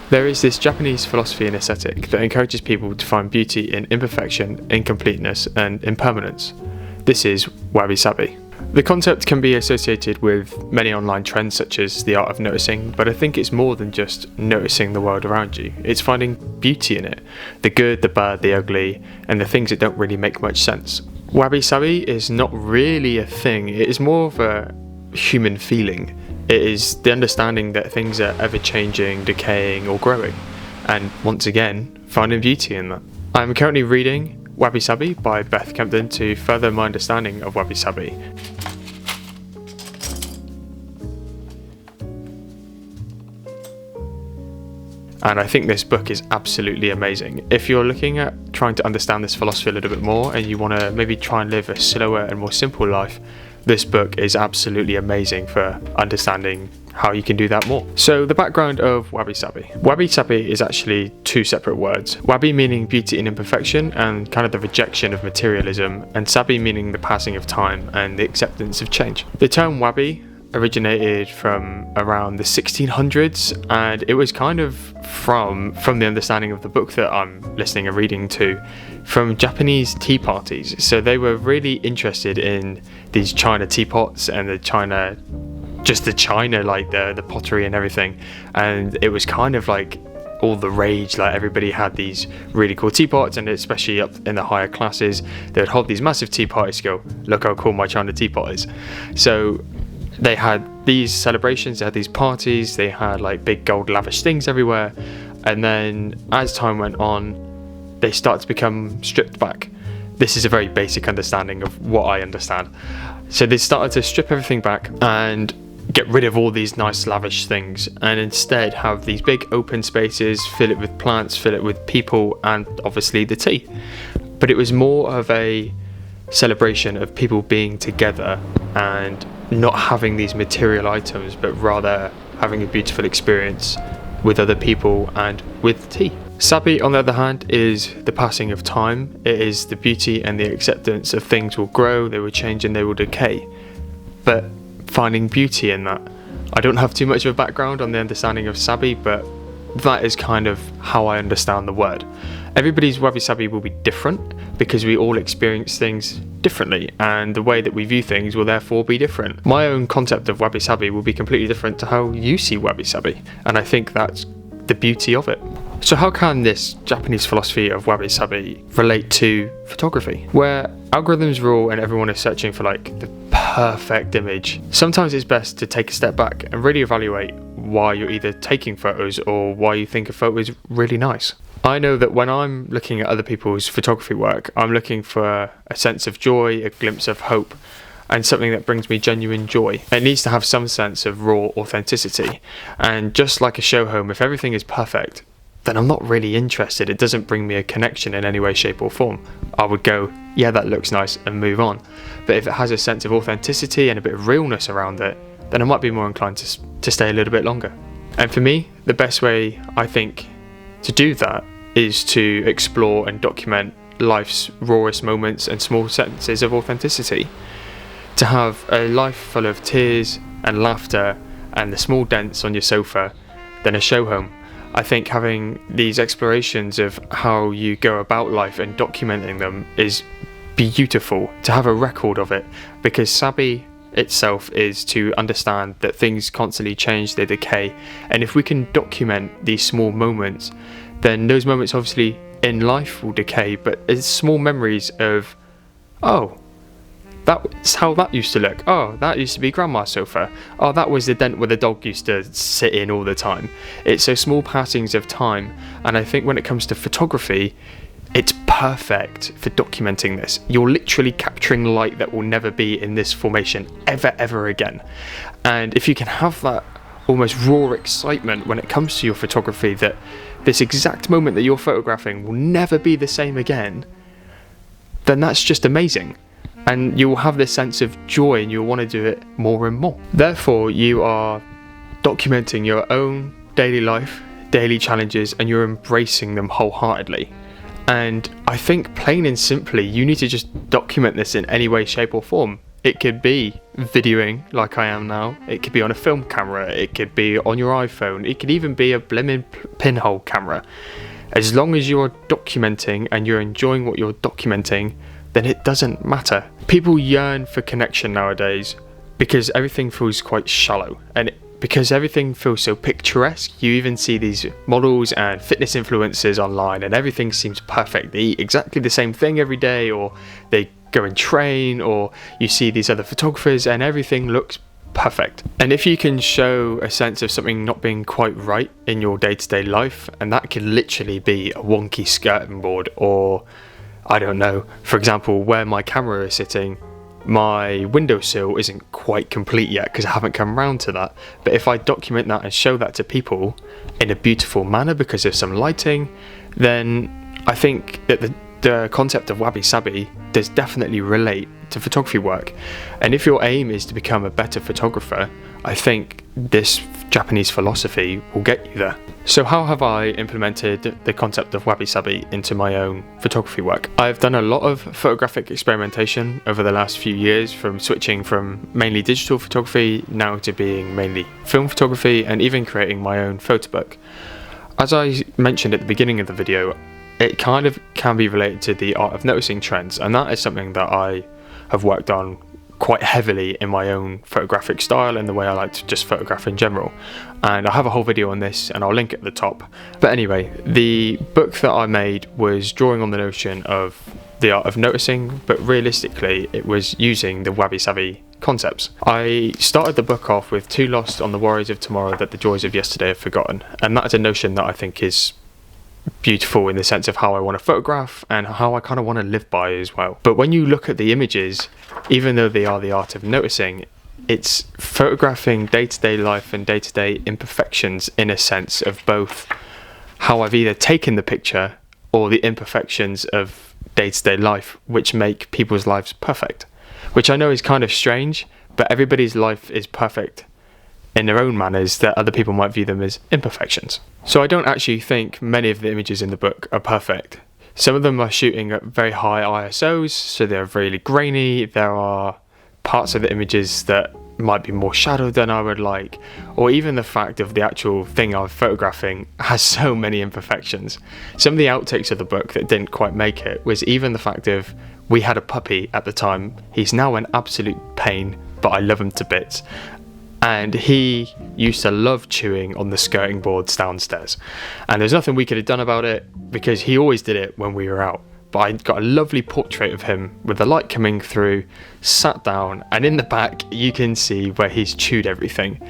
There is this Japanese philosophy and aesthetic that encourages people to find beauty in imperfection, incompleteness, and impermanence. This is Wabi Sabi. The concept can be associated with many online trends such as the art of noticing, but I think it's more than just noticing the world around you. It's finding beauty in it, the good, the bad, the ugly, and the things that don't really make much sense. Wabi Sabi is not really a thing, it is more of a human feeling. It is the understanding that things are ever changing, decaying, or growing, and once again, finding beauty in that. I'm currently reading Wabi Sabi by Beth Kempton to further my understanding of Wabi Sabi. And I think this book is absolutely amazing. If you're looking at trying to understand this philosophy a little bit more and you want to maybe try and live a slower and more simple life, this book is absolutely amazing for understanding how you can do that more. So the background of Wabi Sabi. Wabi Sabi is actually two separate words. Wabi meaning beauty in imperfection and kind of the rejection of materialism, and Sabi meaning the passing of time and the acceptance of change. The term Wabi originated from around the 1600s, and it was kind of from the understanding of the book that I'm listening and reading to, from Japanese tea parties. So they were really interested in these China teapots and the China, like the pottery and everything, and it was kind of like all the rage. Like everybody had these really cool teapots, and especially up in the higher classes, they would hold these massive tea parties to go, look how cool my China teapot is. So they had these celebrations, they had these parties, they had like big gold lavish things everywhere, and then as time went on, they started to become stripped back. This is a very basic understanding of what I understand. So they started to strip everything back and get rid of all these nice lavish things, and instead have these big open spaces, fill it with plants, fill it with people, and obviously the tea. But it was more of a celebration of people being together and not having these material items, but rather having a beautiful experience with other people and with tea. Sabi, on the other hand, is the passing of time. It is the beauty and the acceptance of things will grow, they will change, and they will decay. But finding beauty in that. I don't have too much of a background on the understanding of Sabi, but that is kind of how I understand the word. Everybody's Wabi Sabi will be different because we all experience things differently, and the way that we view things will therefore be different. My own concept of Wabi Sabi will be completely different to how you see Wabi Sabi, and I think that's the beauty of it. So how can this Japanese philosophy of Wabi Sabi relate to photography, where algorithms rule and everyone is searching for like the perfect image? Sometimes it's best to take a step back and really evaluate why you're either taking photos or why you think a photo is really nice. I know that when I'm looking at other people's photography work, I'm looking for a sense of joy, a glimpse of hope, and something that brings me genuine joy. It needs to have some sense of raw authenticity. And just like a show home, if everything is perfect, then I'm not really interested. It doesn't bring me a connection in any way, shape or form. I would go, yeah, that looks nice, and move on. But if it has a sense of authenticity and a bit of realness around it, then I might be more inclined to stay a little bit longer. And for me, the best way, I think, to do that is to explore and document life's rawest moments and small senses of authenticity. To have a life full of tears and laughter and the small dents on your sofa than a show home. I think having these explorations of how you go about life and documenting them is beautiful, to have a record of it, because Sabi itself is to understand that things constantly change, they decay, and if we can document these small moments, then those moments obviously in life will decay, but it's small memories of, oh, that's how that used to look. Oh, that used to be grandma's sofa. Oh, that was the dent where the dog used to sit in all the time. It's those small passings of time, and I think when it comes to photography, it's perfect for documenting this. You're literally capturing light that will never be in this formation ever again. And if you can have that almost raw excitement when it comes to your photography, that this exact moment that you're photographing will never be the same again, then that's just amazing. And you will have this sense of joy and you'll want to do it more and more. Therefore, you are documenting your own daily life, daily challenges, and you're embracing them wholeheartedly. And I think plain and simply, you need to just document this in any way, shape or form. It could be videoing like I am now. It could be on a film camera. It could be on your iPhone. It could even be a blimmin' pinhole camera. As long as you're documenting and you're enjoying what you're documenting, then it doesn't matter. People yearn for connection nowadays because everything feels quite shallow, and because everything feels so picturesque. You even see these models and fitness influencers online and everything seems perfect. They eat exactly the same thing every day, or they go and train, or you see these other photographers and everything looks perfect. And if you can show a sense of something not being quite right in your day-to-day life, and that can literally be a wonky skirting board, or I don't know, for example, where my camera is sitting, my windowsill isn't quite complete yet because I haven't come round to that. But if I document that and show that to people in a beautiful manner because of some lighting, then I think that the concept of Wabi Sabi does definitely relate to photography work. And if your aim is to become a better photographer, I think this Japanese philosophy will get you there. So how have I implemented the concept of Wabi Sabi into my own photography work? I've done a lot of photographic experimentation over the last few years, from switching from mainly digital photography now to being mainly film photography, and even creating my own photo book. As I mentioned at the beginning of the video, it kind of can be related to the art of noticing trends, and that is something that I have worked on quite heavily in my own photographic style and the way I like to just photograph in general. And I have a whole video on this and I'll link it at the top. But anyway, the book that I made was drawing on the notion of the art of noticing, but realistically it was using the Wabi Sabi concepts. I started the book off with "Too lost on the worries of tomorrow that the joys of yesterday have forgotten," and that is a notion that I think is beautiful in the sense of how I want to photograph and how I kind of want to live by as well. But when you look at the images, even though they are the art of noticing, it's photographing day-to-day life and day-to-day imperfections in a sense of both how I've either taken the picture or the imperfections of day-to-day life which make people's lives perfect. Which I know is kind of strange, but everybody's life is perfect in their own manners that other people might view them as imperfections. So I don't actually think many of the images in the book are perfect. Some of them are shooting at very high ISOs, so they're really grainy. There are parts of the images that might be more shadowed than I would like, or even the fact of the actual thing I'm photographing has so many imperfections. Some of the outtakes of the book that didn't quite make it was even the fact of, we had a puppy at the time. He's now an absolute pain, but I love him to bits. And he used to love chewing on the skirting boards downstairs. And there's nothing we could have done about it because he always did it when we were out. But I got a lovely portrait of him with the light coming through, sat down, and in the back you can see where he's chewed everything.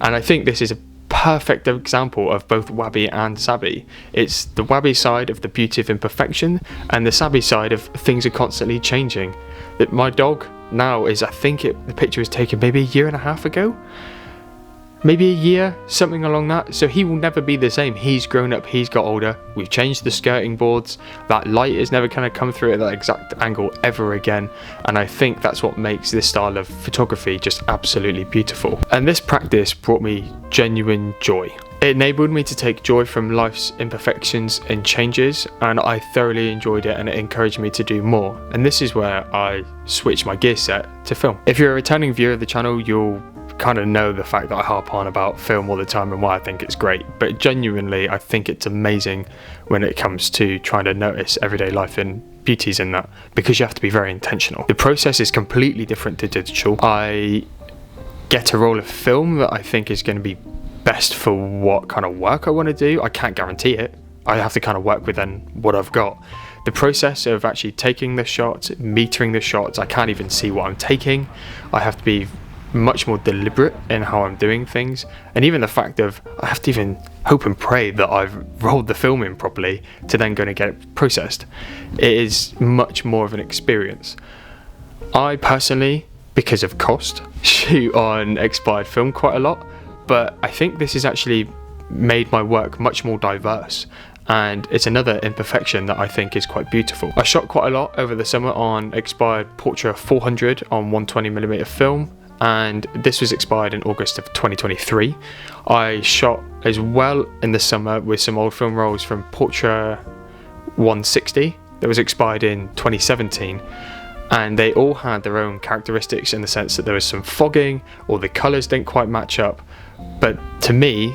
And I think this is a perfect example of both Wabi and Sabi. It's the Wabi side of the beauty of imperfection and the Sabi side of things are constantly changing. That my dog now is, I think the picture was taken maybe a year and a half ago, maybe a year, something along that. So he will never be the same. He's grown up, he's got older, we've changed the skirting boards, that light is never going to come through at that exact angle ever again. And I think that's what makes this style of photography just absolutely beautiful. And this practice brought me genuine joy. It enabled me to take joy from life's imperfections and changes, and I thoroughly enjoyed it, and it encouraged me to do more. And this is where I switched my gear set to film. If you're a returning viewer of the channel, you'll kind of know the fact that I harp on about film all the time and why I think it's great, but genuinely I think it's amazing when it comes to trying to notice everyday life and beauties in that, because you have to be very intentional. The process is completely different to digital. I get a roll of film that I think is going to be best for what kind of work I want to do. I can't guarantee it. I have to kind of work within what I've got. The process of actually taking the shots, metering the shots, I can't even see what I'm taking. I have to be much more deliberate in how I'm doing things, and even the fact of I have to even hope and pray that I've rolled the film in properly to then go and get it processed. It is much more of an experience. I personally, because of cost, shoot on expired film quite a lot, but I think this has actually made my work much more diverse, and it's another imperfection that I think is quite beautiful. I shot quite a lot over the summer on expired Portra 400 on 120mm film, and this was expired in August of 2023. I shot as well in the summer with some old film rolls from Portra 160 that was expired in 2017, and they all had their own characteristics in the sense that there was some fogging or the colours didn't quite match up. But to me,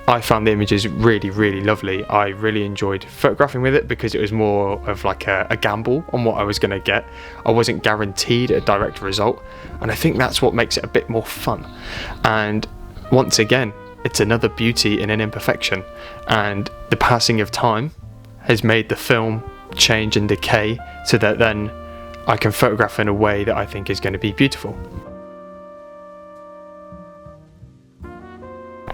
I found the images really, really lovely. I really enjoyed photographing with it because it was more of like a gamble on what I was going to get. I wasn't guaranteed a direct result, and I think that's what makes it a bit more fun. And once again, it's another beauty in an imperfection, and the passing of time has made the film change and decay so that then I can photograph in a way that I think is going to be beautiful.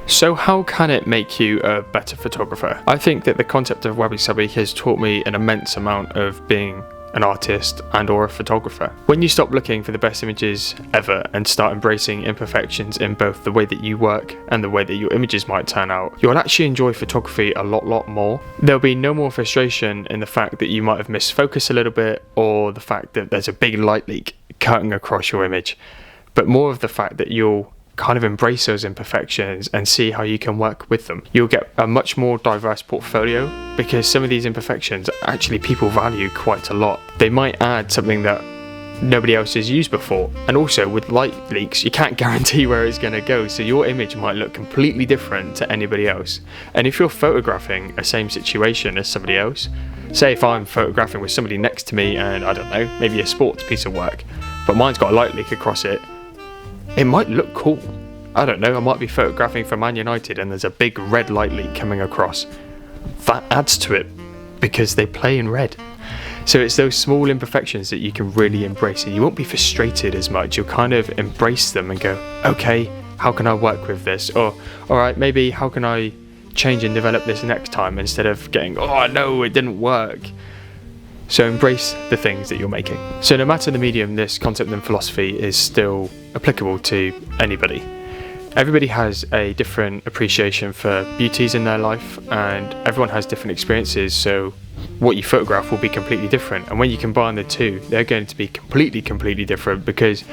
So how can it make you a better photographer? I think that the concept of Wabi Sabi has taught me an immense amount of being an artist and or a photographer. When you stop looking for the best images ever and start embracing imperfections in both the way that you work and the way that your images might turn out, you'll actually enjoy photography a lot more. There'll be no more frustration in the fact that you might have missed focus a little bit, or the fact that there's a big light leak cutting across your image, but more of the fact that you'll kind of embrace those imperfections and see how you can work with them. You'll get a much more diverse portfolio because some of these imperfections actually people value quite a lot. They might add something that nobody else has used before, and also with light leaks you can't guarantee where it's going to go, so your image might look completely different to anybody else. And if you're photographing a same situation as somebody else, say if I'm photographing with somebody next to me and I don't know, maybe a sports piece of work, but mine's got a light leak across it, it might look cool. I don't know, I might be photographing for Man United and there's a big red light leak coming across. That adds to it because they play in red. So it's those small imperfections that you can really embrace, and you won't be frustrated as much. You'll kind of embrace them and go, okay, how can I work with this? Or, alright, maybe how can I change and develop this next time, instead of getting, oh no, it didn't work. So embrace the things that you're making. So no matter the medium, this concept and philosophy is still applicable to anybody. Everybody has a different appreciation for beauties in their life, and everyone has different experiences, so what you photograph will be completely different. And when you combine the two, they're going to be completely different because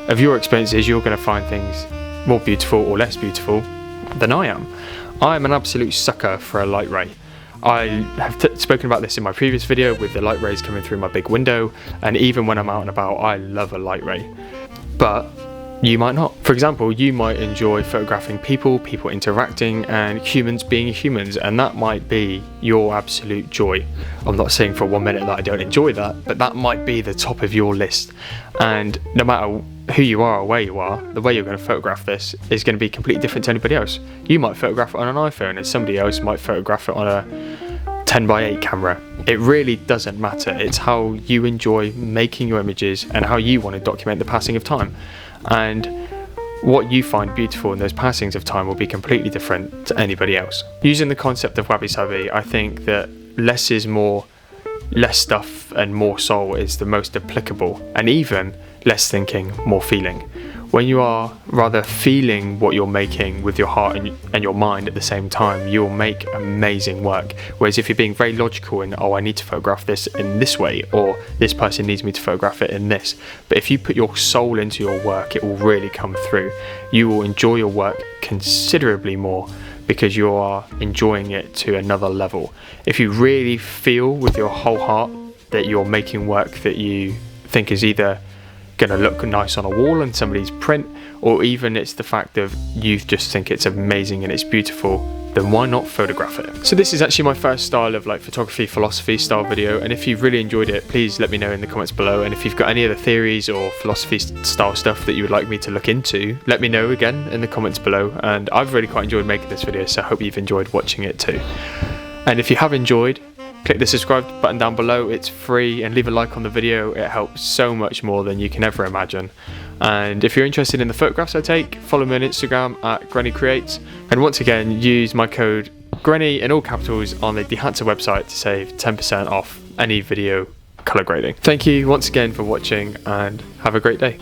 of your experiences. You're going to find things more beautiful or less beautiful than I am. I'm an absolute sucker for a light ray. I have spoken about this in my previous video with the light rays coming through my big window, and even when I'm out and about I love a light ray. But you might not. For example, you might enjoy photographing people interacting, and humans being humans, and that might be your absolute joy. I'm not saying for 1 minute that I don't enjoy that, but that might be the top of your list. And no matter who you are or where you are, the way you're going to photograph this is going to be completely different to anybody else. You might photograph it on an iPhone and somebody else might photograph it on a 10x8 camera. It really doesn't matter. It's how you enjoy making your images and how you want to document the passing of time. And what you find beautiful in those passings of time will be completely different to anybody else. Using the concept of Wabi Sabi, I think that less is more, less stuff and more soul is the most applicable, and even less thinking, more feeling. When you are rather feeling what you're making with your heart and your mind at the same time, you'll make amazing work. Whereas if you're being very logical and, oh, I need to photograph this in this way, or this person needs me to photograph it in this. But if you put your soul into your work, it will really come through. You will enjoy your work considerably more because you are enjoying it to another level. If you really feel with your whole heart that you're making work that you think is either going to look nice on a wall in somebody's print, or even it's the fact of you just think it's amazing and it's beautiful, then why not photograph it? So this is actually my first style of like photography philosophy style video, and if you've really enjoyed it, please let me know in the comments below. And if you've got any other theories or philosophy style stuff that you would like me to look into, let me know again in the comments below. And I've really quite enjoyed making this video, so I hope you've enjoyed watching it too. And if you have enjoyed, click the subscribe button down below, it's free, and leave a like on the video. It helps so much more than you can ever imagine. And if you're interested in the photographs I take, follow me on Instagram at Granny Creates. And once again, use my code Granny in all capitals on the Dehancer website to save 10% off any video colour grading. Thank you once again for watching, and have a great day.